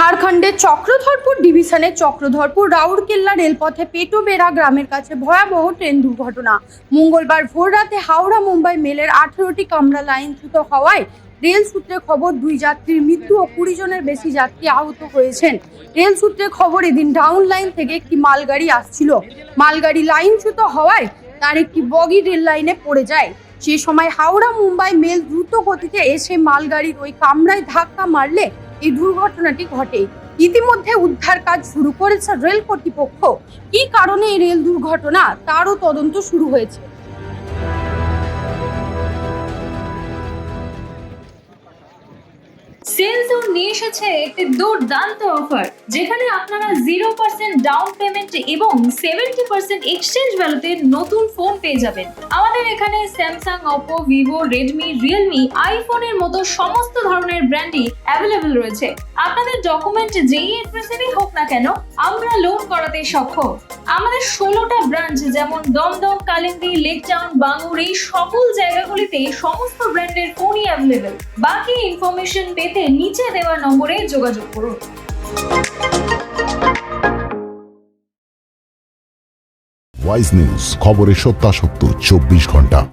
ঝাড়খণ্ডের চক্রধরপুর ডিভিশনের চক্রধরপুর রাউরকেল্লা রেলপথে পেটোবেড়া গ্রামের কাছে ভয়াবহ ট্রেন দুর্ঘটনা। মঙ্গলবার ভোররাতে হাওড়া মুম্বাই মেলের 18টি কামরা লাইনচ্যুত হওয়ায় রেল সূত্রে খবর 2 যাত্রীর মৃত্যু ও 20 জনের বেশি যাত্রী আহত হয়েছেন। রেল সূত্রে খবর, এদিন ডাউন লাইন থেকে একটি মালগাড়ি আসছিল। মালগাড়ি লাইনচ্যুত হওয়ায় তার একটি বগি রেল লাইনে পড়ে যায়। সে সময় হাওড়া মুম্বাই মেল দ্রুত গতিতে এসে মালগাড়ির ওই কামরায় ধাক্কা মারলে এই দুর্ঘটনাটি ঘটে। ইতিমধ্যে উদ্ধার কাজ শুরু করেছে রেল কর্তৃপক্ষ। কী কারণে এই রেল দুর্ঘটনা তারও তদন্ত শুরু হয়েছে। সেলজোন নিয়ে এসেছে একটি দুর্দান্ত অফার, যেখানে আপনারা 0% ডাউন পেমেন্ট এবং 70% এক্সচেঞ্জ ভ্যালুতে নতুন ফোন পেয়ে যাবেন। আমাদের এখানে Samsung, Oppo, Vivo, Redmi, Realme, আইফোনের মতো সমস্ত ধরনের ব্র্যান্ডই অ্যাভেলেবল রয়েছে। আপনাদের ডকুমেন্ট যেই অ্যাড্রেসেরই হোক না কেন, আমরা লোন করাতে সক্ষম। আমাদের 16টা ব্রাঞ্চ, যেমন দমদম, কালিন্দী, লেক টাউন, বাঙ্গুর, এই সকল জায়গাগুলিতে সমস্ত ব্র্যান্ডের ফোনই অ্যাভেলেবল। বাকি ইনফরমেশন পেতে নিচে দেওয়া নম্বরে যোগাযোগ করুন। ওয়াইজ নিউজ, খবরের সত্যাসত্য 24 ঘন্টা।